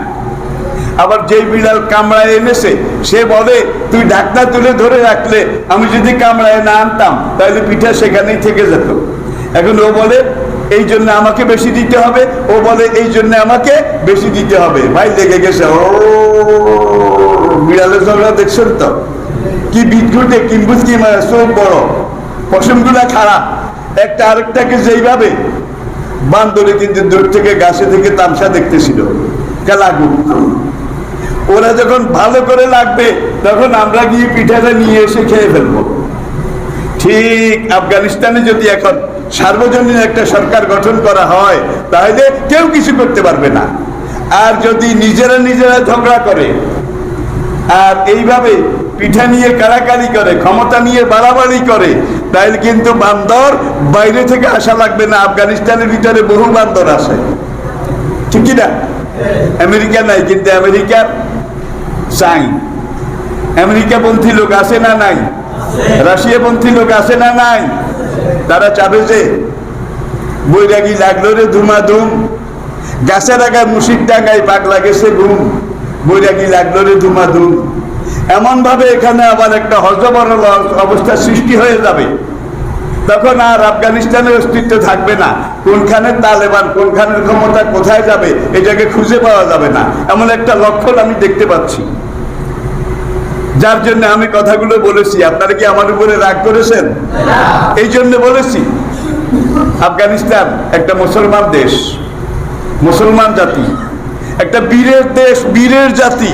আবার যেই বিড়াল কামড়ায় এনেছে সে বলে, তুই ঢাকনা তুলে ধরে রাখলে আমি যদি কামড়ায় না আনতাম তাহলে পিঠা সেখানেই থেকে যেত। এখন ও বলে এই জন্য আমাকে বেশি দিতে হবে, ও বলে এই জন্য আমাকে বেশি দিতে হবে। ভাই লেগে গেছে। ও বিড়ালের ঝগড়া দেখছেন তো, কি বিদ্যুটে কিম্বুজ কি চোখ বড়, পশমগুলা খারাপ, একটা আরেকটাকে যেইভাবে। বান্দরে কিন্তু দূর থেকে গাছে থেকে তামসা দেখতেছিল, লাগুক। ওরা যখন ভালো করে লাগবে তখন আমরা গিয়ে পিঠাটা নিয়ে এসে খেয়ে ফেলবো। ঠিক আফগানিস্তানে যদি এখন সার্বজনীন একটা সরকার গঠন করা হয় তাহলে কেউ কিছু করতে পারবে না। আর যদি নিজেরা নিজেরা ঝগড়া করে আর এইভাবে পিঠা নিয়ে কারাকারি করে, ক্ষমতা নিয়ে বাড়াবাড়ি করে, তাহলে কিন্তু বান্দর বাইরে থেকে আসা লাগবে না। আফগানিস্তানের ভিতরে বহু বান্দর আসে, ঠিক কিনা? আমেরিকা নাই, কিন্তু আমেরিকার চাই। আমেরিকাপন্থী লোক আছে না নাই? রাশিয়াপন্থী লোক আছে না নাই? তারা চাবে যে বৈরাগী লাগলো রে ধুমাধুম, গাছের আগায় মুশিক ডাঙ্গায় পাগলা গেছে ঘুম, বৈরাগী লাগলো রে ধুমাধুম। এমন ভাবে এখানে আবার একটা হজবরল অবস্থা সৃষ্টি হয়ে যাবে, তখন আর আফগানিস্তানের অস্তিত্ব থাকবে না। কোনখানে তালেবান, কোনখানের ক্ষমতা কোথায় যাবে এটাকে খুঁজে পাওয়া যাবে না, এমন একটা লক্ষণ আমি দেখতে পাচ্ছি। যার জন্য আমি কথাগুলো বলেছি। আপনারা কি আমার উপরে রাগ করেছেন? এই জন্য বলেছি, আফগানিস্তান একটা মুসলমান দেশ, মুসলমান জাতি, একটা বীরের দেশ, বীরের জাতি।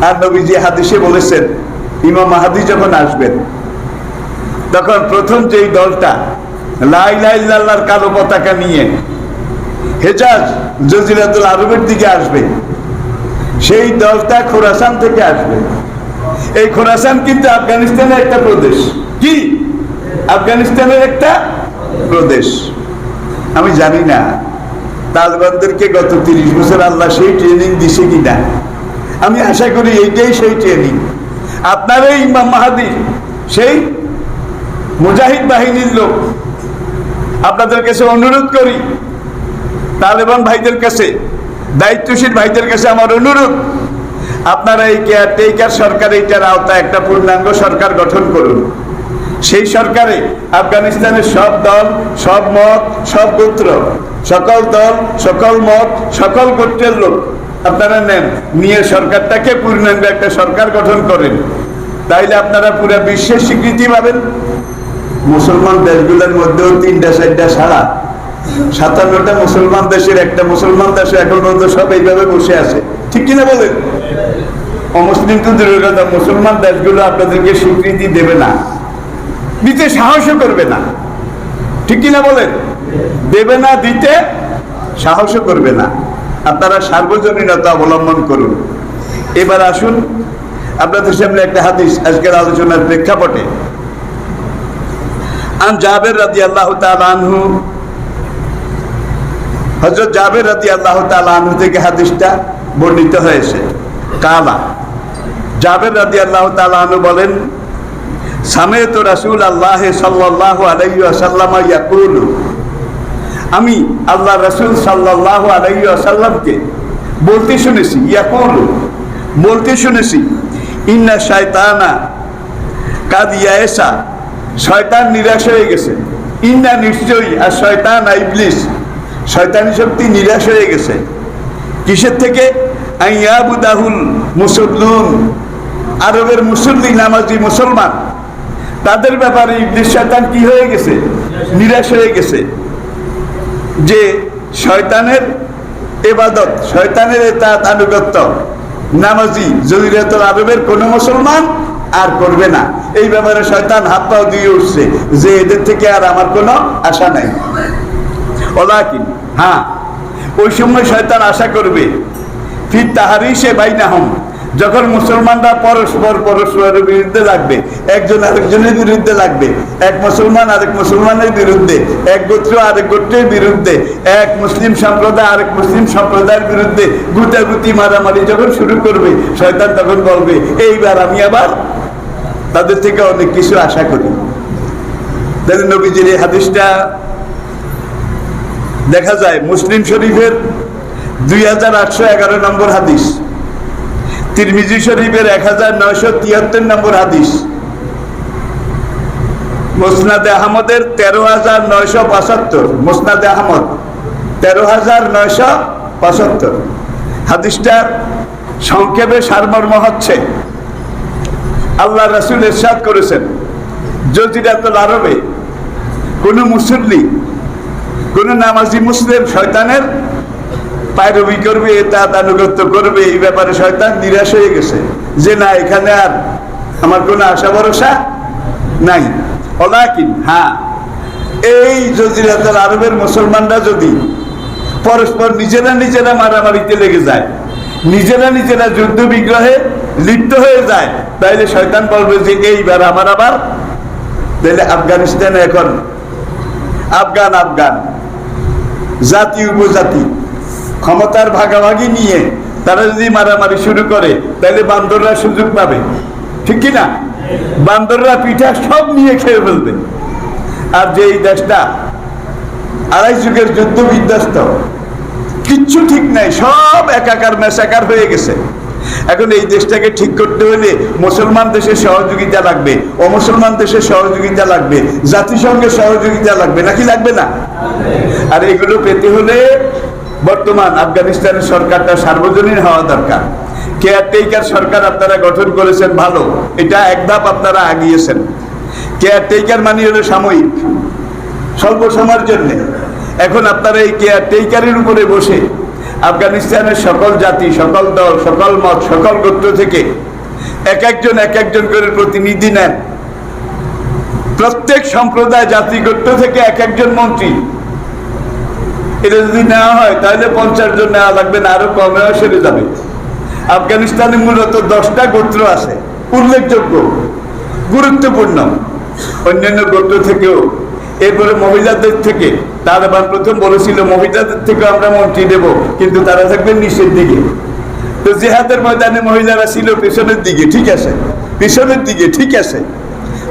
আর নবীজি হাদিসে বলেছেন, ইমাম মাহদী যখন আসবেন তখন প্রথম যেই দলটা লা ইলাহা ইল্লাল্লাহর কালো পতাকা নিয়ে হেজাজ জজিরাতুল আরবের দিকে আসবে, সেই দলটা খোরাসান থেকে আসবে। এই খোরাসান কিন্তু আফগানিস্তানের একটা প্রদেশ। কি? আফগানিস্তানের একটা প্রদেশ। আমি জানি না তালেবানদেরকে গত 30 বছর আল্লাহ সেই ট্রেনিং দিছে কিনা। আমি আশা করি এইটাই সেই ট্রেনিং। আপনার এই ইমাম মাহদী সেই মুজাহিদ বাহিনীর লোক। আপনাদের কাছে অনুরোধ করি, তালেবান ভাইদের কাছে, দায়িত্বশীল ভাইদের কাছে আমার অনুরোধ, আপনারা এই কেয়ারটেকার সরকার এইটার আওতায় একটা পূর্ণাঙ্গ সরকার গঠন করুন। সেই সরকারে আফগানিস্তানের সব দল, সব মত, সব গোত্র, সকল দল, সকল মত, সকল গোত্রের লোক আপনারা নেন, নিয়ে সরকারটাকে পূর্ণাঙ্গ একটা সরকার গঠন করেন। তাইলে আপনারা পুরো বিশ্বের স্বীকৃতি পাবেন। মুসলমান দেশগুলোর মধ্যেও 3-4টা ছাড়া 57টা মুসলমান দেশের একটা মুসলমান দেশে এখন পর্যন্ত সব এইভাবে বসে আছে, ঠিক কিনা বলেন? অমুসলিম তো দূরের কথা, মুসলমান দেশগুলো আপনাদেরকে স্বীকৃতি দেবে না, দিতে সাহসও করবে না, ঠিক কিনা বলেন? দেবে না, দিতে সাহসও করবে না। আপনারা সার্বজনীনতা অবলম্বন করুন। এবার আসুন আপনাদের সামনে একটা হাদিস আজকের আলোচনার প্রেক্ষাপটে। আন জাবের রাদিয়াল্লাহু তাআলা আনহু, হযরত জাবের রাদিয়াল্লাহু তাআলা আনহু থেকে হাদিসটা বর্ণিত হয়েছে। কালা, জাবের রাদিয়াল্লাহু তাআলা আনহু বলেন, সামি'তু রাসূলুল্লাহ সাল্লাল্লাহু আলাইহি ওয়াসাল্লাম ইয়াকুলু, আমি আল্লাহ রাসূল সাল্লাল্লাহু আলাইহি ওয়াসাল্লামকে বলতে শুনেছি, ইয়াকুলু বলতে শুনেছি, ইন্না শায়তানা কাদ ইয়াসা, শয়তান নিরাশ হয়ে গেছে। ইন্না নিশ্চয়ই, আর শয়তান ইবলিস, শয়তানি শক্তি নিরাশ হয়ে গেছে। কিসের থেকে? আইয়াবুদাহুল মুসল্লুন, আরবের মুসল্লি নামাজি মুসলমান, তাদের ব্যাপারে ইবলিস শয়তান কি হয়ে গেছে? নিরাশ হয়ে গেছে। যে শয়তানের ইবাদত, শয়তানের এতাত আনুগত্য নামাজি জজিরাতুল আরবের কোন মুসলমান আর করবে না। এই ব্যাপারে শয়তান হাত পাও দিয়ে উঠছে যে এদের থেকে আর আমার কোনো আশা নাই। ওলাকিন, হ্যাঁ, ওই সময় শয়তান আশা করবে ফির তাহারিশে বাইনাহুম, যখন মুসলমানরা পরস্পরের বিরুদ্ধে লাগবে, একজন আরেকজনের বিরুদ্ধে লাগবে, এক মুসলমান আরেক মুসলমানের বিরুদ্ধে, এক গোত্র আরেক গোত্রের বিরুদ্ধে, এক মুসলিম সম্প্রদায় আরেক মুসলিম সম্প্রদায়ের বিরুদ্ধে গুতাগুতি মারামারি যখন শুরু করবে, শয়তান তখন বলবে এইবার আমি আবার তাদের থেকে অনেক কিছু আশা করি। তাহলে নবীজির এই হাদিসটা দেখা যায় মুসলিম শরীফের 2811 নম্বর হাদিস, তিরমিজি শরীফের 1973 নম্বর হাদিস, মুসনাদে আহমদের 13975, মুসনাদে আহমদ 13975। হাদিসটার সংক্ষেপে সারমর্ম হচ্ছে, আল্লাহ রাসূল ইরশাদ করেছেন, জজিরাতুল আরবে কোন মুসল্লি, কোন নামাজি মুসলিম শয়তানের পায়রবি করবে, তার আনুগত্য করবে, এই ব্যাপারে শয়তান নিরাশ হয়ে গেছে যে না, এখানে আর আমার কোনো আশা ভরসা নাই। ওলাকিন, হ্যাঁ, এই জজিরাতুল আরবের মুসলমানরা যদি পরস্পর নিজেরা মারামারিতে লেগে যায়, নিজেরা যুদ্ধ বিগ্রহে লিপ্ত হয়ে যায়, তাইলে শয়তান বলবে যে এইবার আমার আবার, তাহলে আফগানিস্তানে এখন আফগান জাতি উপজাতি ক্ষমতার ভাগাভাগি নিয়ে তারা যদি মারামারি শুরু করে, তাহলে বান্দররা সুযোগ পাবে, ঠিক কিনা? বান্দররা পিঠা সব নিয়ে খেয়ে ফেলবে। আর যে এই দেশটা আড়াই যুগের যুদ্ধ বিধ্বস্ত, কিচ্ছু ঠিক নাই, সব একাকার মেশাকার হয়ে গেছে। এখন এই দেশটাকে ঠিক করতে হলে মুসলমান দেশের সহযোগিতা লাগবে, অমুসলমান দেশের সহযোগিতা লাগবে, জাতিসংঘের সহযোগিতা লাগবে, নাকি লাগবে না? আর এগুলো পেতে হলে বর্তমান আফগানিস্তানের সরকারটা সার্বজনীন হওয়া দরকার। কেয়ারটেকার সরকার আপনারা গঠন করেছেন, ভালো, এটা এক ধাপ আপনারা আগিয়েছেন। কেয়ারটেকার মানে হলো সাময়িক, স্বল্প সময়ের জন্য। এখন আপনারা এই কেয়ারটেকারের উপরে বসে আফগানিস্তানের সকল জাতি, সকল দল, সকল মত, সকল গোত্র থেকে এক একজন করে প্রতিনিধি নেন। প্রত্যেক সম্প্রদায়, জাতি, গোত্র থেকে এক একজন মন্ত্রী। এটা যদি নেওয়া হয় তাহলে 50 জন নেওয়া লাগবে না, আরো কমেও সেরে যাবে। আফগানিস্তানে মূলত 10টা গোত্র আছে উল্লেখযোগ্য, গুরুত্বপূর্ণ, অন্যান্য গোত্র থেকেও। এরপরে মহিলাদের থেকে, তালেবান প্রথম বলেছিল মহিলাদের থেকে আমরা মন্ত্রী দেব, কিন্তু তারা থাকবে নিচের দিকে। তো জিহাদের ময়দানে মহিলারা ছিল পেছনের দিকে, ঠিক আছে, পেছনের দিকে, ঠিক আছে।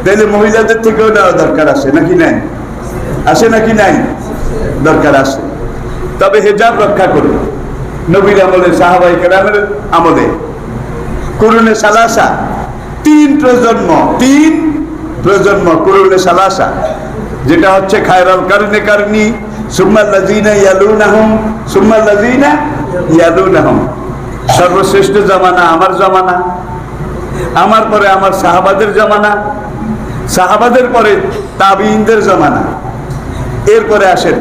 তাহলে মহিলাদের থেকেও নেওয়া দরকার আছে নাকি নাই? আছে নাকি নাই? দরকার আছে। তবে হেজাব রক্ষা করে নবীর আমলে, সাহাবায়ে কেরামের আমলে, কুরুনে সালাসা, 3 প্রজন্ম কুরুনে সালাসা, যেটা হচ্ছে খায়রাল কারনে কারনি, সুম্মাল্লাযিনা ইয়ালুনাহুম, সর্বশ্রেষ্ঠ জামানা আমার জামানা, আমার পরে আমার সাহাবাদের জামানা, সাহাবাদের পরে তাবিঈনদের জামানা, এরপরে আসেন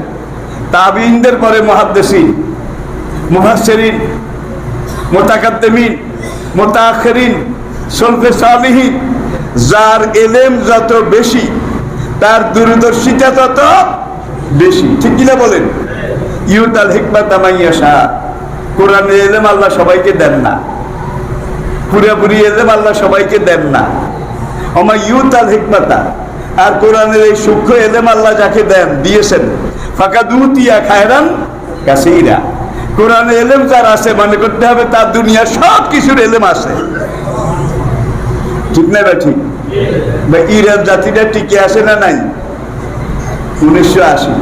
তাবিঈনদের পরে মুহাদ্দিসিন, মুফাসসিরিন, মুতাকাদ্দিমিন, মুতাআখিরিন, সলফে সালিহিন। যার ইলম যত বেশি তার দূরদর্শিতা তত বেশি, ঠিক কিনা বলেন? ইউতাল হিকমাতা মান ইয়াশা, কোরআনের ইলম আল্লাহ সবাইকে দেন না, পুরোপুরি ইলম আল্লাহ সবাইকে দেন না। ওমা ইউতাল হিকমাতা, আর কোরআনের এই সূক্ষ্ম ইলম আল্লাহ যাকে দেন, দিয়েছেন, ফাকাদ উতিয়া খায়রান কাসীরা। কোরআনের ইলম যার আছে, মনে করতে হবে তার দুনিয়ার সব কিছুর ইলম আছে, ঠিক না? ঠিক। ইরান জাতিটা টিকে আসে না নাই? 1980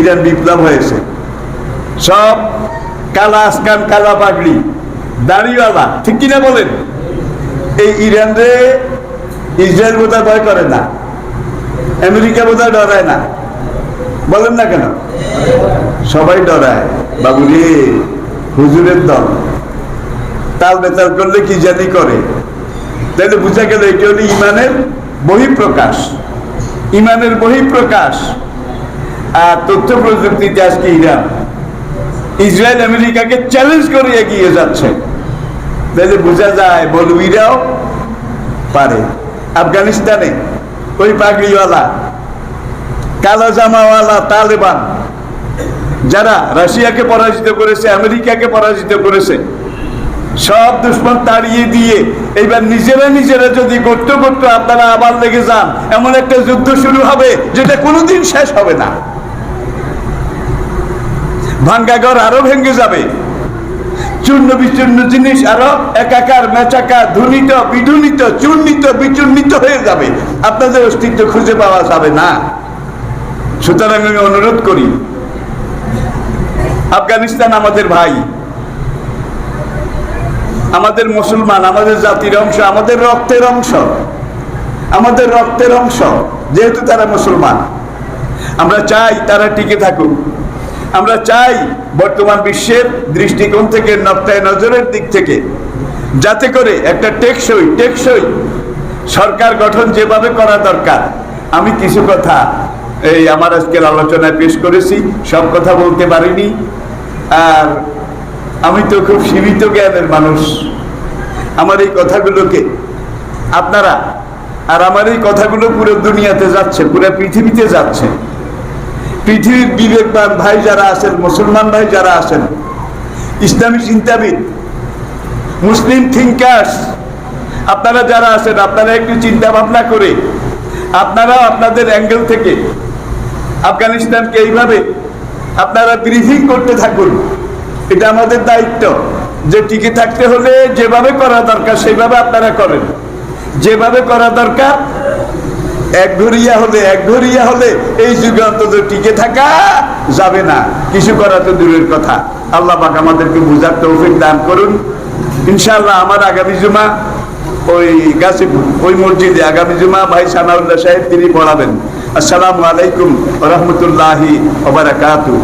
ইরান বিপ্লব হয়েছে, সব কালা আসকান, কালা পাগড়ি, দাড়িওয়ালা, ঠিক কিনা বলেন? এই ইরান রে ইসরায়েল বোধহয় ভয় করে না, আমেরিকা বোধহয় ডরায় না, বলেন না কেন? সবাই ডরায়। বাবুরে, হুজুরের দল তাল বেতাল করলে কি জানি করে। তাহলে বুঝা গেল এটি হলো ইমানের বহিঃপ্রকাশ, ইমানের বহিঃপ্রকাশ। আর তথ্য প্রযুক্তিতে আজকে ইরান ইসরায়েল আমেরিকাকে চ্যালেঞ্জ করে এগিয়ে যাচ্ছে। তাহলে বোঝা যায় মৌলবীরাও পারে। আফগানিস্তানে ওই পাগড়িওয়ালা, কালো জামাওয়ালা তালেবান, যারা রাশিয়াকে পরাজিত করেছে, আমেরিকাকে পরাজিত করেছে, সব দুশ্মন তাড়িয়ে দিয়ে এইবার নিজেরা যদি করতে করতে আপনারা আবার লেগে যান, এমন একটা যুদ্ধ শুরু হবে যেটা কোনোদিন শেষ হবে না। ভাঙ্গা ঘর আরো ভেঙে যাবে, চূর্ণ বিচূর্ণ জিনিস আরো একাকার মেচাকার ধুনিত বিধুনিত চূর্ণিত বিচূর্ণিত হয়ে যাবে, আপনাদের অস্তিত্ব খুঁজে পাওয়া যাবে না। সুতরাং আমি অনুরোধ করি, আফগানিস্তান আমাদের ভাই, আমাদের মুসলমান, আমাদের জাতির অংশ, আমাদের রক্তের অংশ, আমাদের রক্তের অংশ। যেহেতু তারা মুসলমান, আমরা চাই তারা টিকে থাকুক। আমরা চাই বর্তমান বিশ্বের দৃষ্টিকোণ থেকে, নকতায় নজরের দিক থেকে, যাতে করে একটা টেকসই সরকার গঠন যেভাবে করা দরকার। আমি কিছু কথা এই আমার আজকের আলোচনায় পেশ করেছি, সব কথা বলতে পারিনি। আর আমি তো খুব সীমিত জ্ঞানের মানুষ। আমার এই কথাগুলোকে আপনারা, আর আমার এই কথাগুলো পুরো দুনিয়াতে যাচ্ছে, পুরো পৃথিবীতে যাচ্ছে। পৃথিবীর বিবেকবান ভাই যারা আছেন, মুসলমান ভাই যারা আছেন, ইসলামী চিন্তাবিদ, মুসলিম থিঙ্কার্স, আপনারা যারা আছেন, আপনারা একটু চিন্তা ভাবনা করে আপনারা আপনাদের অ্যাঙ্গেল থেকে আফগানিস্তানকে এইভাবে আপনারা ব্রিফিং করতে থাকুন। এটা আমাদের দায়িত্ব যে টিকে থাকতে হলে যেভাবে করা দরকার সেভাবে আপনারা করেন। যেভাবে করা দরকার, একঘরিয়া হলে এই যুগে অন্তত টিকে থাকা যাবে না, কিছু করা তো দূরের কথা। আল্লাহ পাক আমাদেরকে বুঝার তৌফিক দান করুন। ইনশাআল্লাহ আমার আগামী জুমা ওই গাজীপুর ওই মসজিদে আগামী জুমা ভাই সানাউল্লাহ সাহেব তিনি পড়াবেন। আসসালামু আলাইকুম ওয়া রাহমাতুল্লাহি ওয়া বারাকাতুহু।